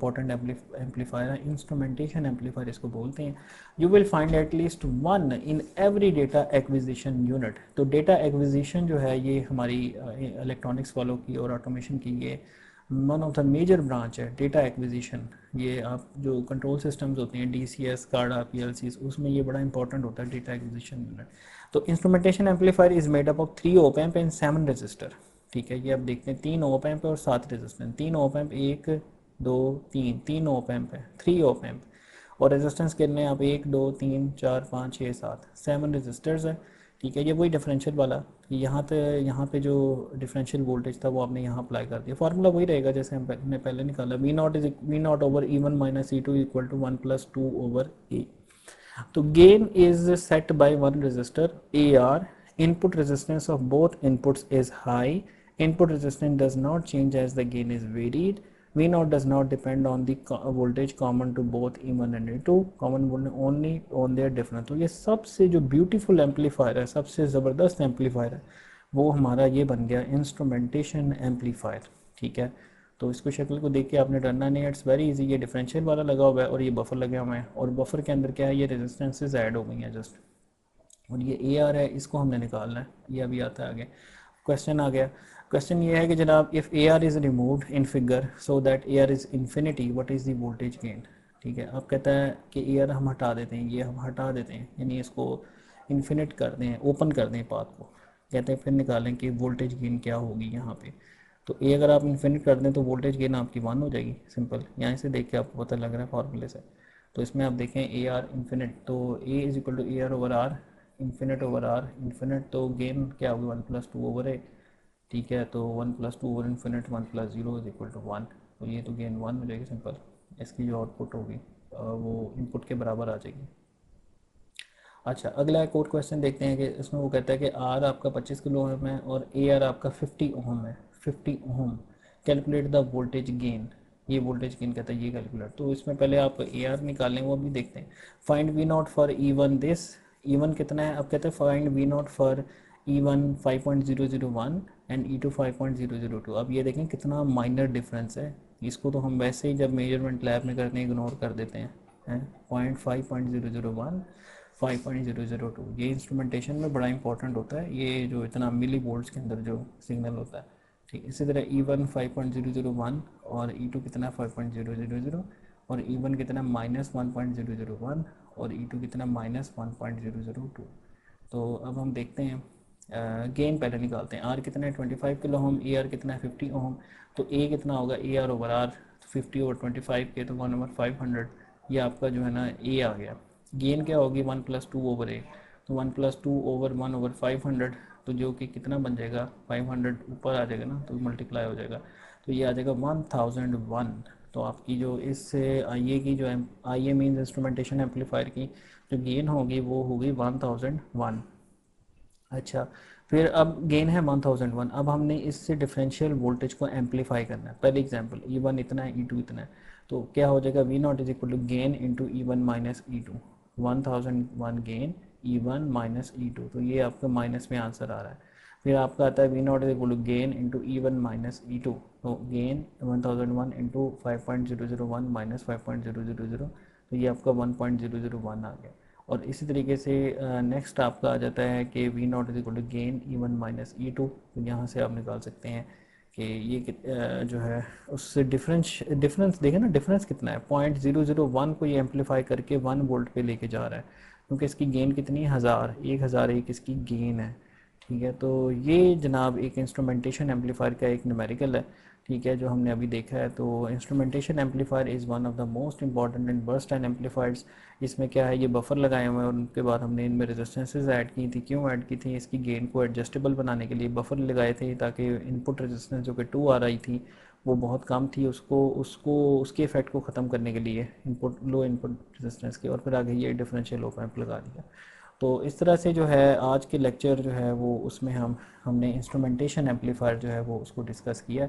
Important amplifier है, instrumentation amplifier इसको बोलते हैं। You will find at least one in every data acquisition unit. तो डेटा एक्विजिशन जो है ये हमारी इलेक्ट्रॉनिक्स वालों की और ऑटोमेशन की ये one of the major branch है, डेटा एक्विजिशन। ये आप जो कंट्रोल सिस्टम्स होते हैं DCS, SCADA, PLCs, उसमें ये बड़ा इंपॉर्टेंट होता है डेटा एक्विजिशन यूनिट। तो instrumentation amplifier is made up of 3 op amp and 7 register. ठीक है, ये आप देखते हैं 3 op amp और 7 resistance. 3 op amp, 1 2 3, 3 op amp है, 3 op amp। और रेजिस्टेंस कितने आप 1 2 3 4 5 6 7, 7 रजिस्टर्स है। ठीक है, ये वही डिफरेंशियल वाला, यहाँ पे जो डिफरेंशियल वोल्टेज था वो आपने यहाँ अप्लाई कर दिया। फार्मूला वही रहेगा जैसे हमने पहले निकाला, V0 over E1 minus E2 equal to 1 plus 2 over E। तो gain is set by one register AR। Input resistance of both inputs is high. Input resistance does not change as the gain is varied. V0 does not depend on the voltage common to both E1 and E2, common only on their difference। तो ये सबसे जो beautiful amplifier है, सबसे ज़बरदस्त amplifier है, वो हमारा ये बन गया इंस्ट्रूमेंटेशन एम्पलीफायर। ठीक है, तो इसको शक्ल को देख के आपने डरना नहीं, इट्स वेरी इजी। ये डिफरेंशियल वाला लगा हुआ है और ये बफर लगे हुए हैं, और बफर के अंदर क्या है, ये रेजिस्टेंसेज ऐड हो गई हैं जस्ट, और ये AR है, इसको हमने निकालना है। ये अभी आता है आगे, क्वेश्चन आ गया। क्वेश्चन ये है कि जनाब if AR is removed in figure so that AR is infinity, what is the voltage gain. ठीक है, अब कहता है कि AR हम हटा देते हैं, ये हम हटा देते हैं, यानी इसको इन्फिनिट कर दें, ओपन कर दें पाथ को। कहते हैं फिर निकालें कि वोल्टेज गेन क्या होगी यहाँ पे। तो A अगर आप इन्फिनिट कर दें तो वोल्टेज गेन आपकी 1 हो जाएगी, सिंपल। यहाँ से देख के आपको पता लग रहा है फार्मूले से। तो इसमें आप देखें AR इन्फिनिट, तो A is equal to AR over R, infinite over R infinite, तो गेन क्या होगी 1 प्लस 2 ओवर A। ठीक है, तो 1 plus 2 over infinite 1 plus 0 is equal to 1। तो ये तो गेन 1 हो जाएगी सिंपल। इसकी जो आउटपुट होगी वो इनपुट के बराबर आ जाएगी। अच्छा, अगला एक और क्वेश्चन देखते हैं कि इसमें वो कहता है कि R आपका 25 किलो ओम है और AR आपका 50 ओम है, 50 ohm. Calculate the voltage gain. ये वोल्टेज गेन कहता है ये कैलकुलेट। तो इसमें पहले आप AR निकालें, वो भी देखते हैं। Find V0 for E1 this. E1 कितना है, अब कहते हैं find V0 for E1 5.001 and E2 5.002। अब ये देखें कितना माइनर डिफरेंस है। इसको तो हम वैसे ही जब मेजरमेंट लैब में करते हैं इग्नोर कर देते हैं। 5.001 5.002, ये इंस्ट्रूमेंटेशन में बड़ा इंपॉर्टेंट होता है, ये जो इतना मिली वोल्ट्स के अंदर जो सिग्नल होता है। ठीक, इसी तरह E1 5.001 और E2 कितना 5.000 और E1 कितना -1.001 और E2 कितना -1.002। तो अब हम देखते हैं गेन पहले निकालते हैं। R कितना है 25 किलो ओम, AR कितना है 50 ओम। तो A कितना होगा AR ओवर R, 50 ओवर 25 के, तो 1 ओवर 500। ये आपका जो है ना A आ गया। गेन क्या होगी 1 प्लस 2 ओवर A, तो 1 प्लस 2 ओवर 1 ओवर 500, तो जो कि कितना बन जाएगा 500 ऊपर आ जाएगा ना, तो मल्टीप्लाई हो जाएगा, तो ये आ जाएगा 1001। तो आपकी जो इस IA की जो IA मीन्स इंस्ट्रूमेंटेशन एम्पलीफायर की जो गेन होगी वो होगी 1001। अच्छा, फिर अब गेन है 1001। अब हमने इससे डिफरेंशियल वोल्टेज को एम्पलीफाई करना है। पहले एग्जांपल E1 इतना है, E2 इतना है, तो क्या हो जाएगा V0 is equal to gain into E1 minus E2। 1001 gain E1 minus E2, तो ये आपका माइनस में आंसर आ रहा है। फिर आपका आता है V0 is equal to gain into E1 minus E2, तो गेन 1001 इंटू 5.001 माइनस 5.000, तो ये आपका 1.001 आ गया। और इसी तरीके से नेक्स्ट आपका आ जाता है कि V0 is equal to gain E1 minus E2। तो यहाँ से आप निकाल सकते हैं कि ये जो है उससे डिफरेंस देखें ना, डिफरेंस कितना है 0.001 को ये एम्पलीफाई करके 1 वोल्ट पे लेके जा रहा है, क्योंकि इसकी गेन कितनी है 1001 इसकी गेन है। ठीक है, तो ये जनाब एक इंस्ट्रूमेंटेशन एम्पलीफायर का एक न्यूमेरिकल है। ठीक है, जो हमने अभी देखा है। तो instrumentation amplifier is one of the most important in burst and amplifiers. इसमें क्या है, ये बफर लगाए हुए हैं और उनके बाद हमने इनमें रेजिस्टेंसेज ऐड की थी। क्यों ऐड की थी, इसकी गेन को एडजस्टेबल बनाने के लिए बफर लगाए थे, ताकि इनपुट रेजिस्टेंस जो कि 2 आ रही थी वो बहुत कम थी, उसको उसको उसके इफेक्ट को ख़त्म करने के लिए इनपुट लो इनपुट रेजिस्टेंस के, और फिर आगे ये डिफरेंशियल ऑप एम्प लगा दिया। तो इस तरह से जो है आज के लेक्चर जो है वो उसमें हमने इंस्ट्रूमेंटेशन एम्पलीफायर जो है वो उसको डिस्कस किया।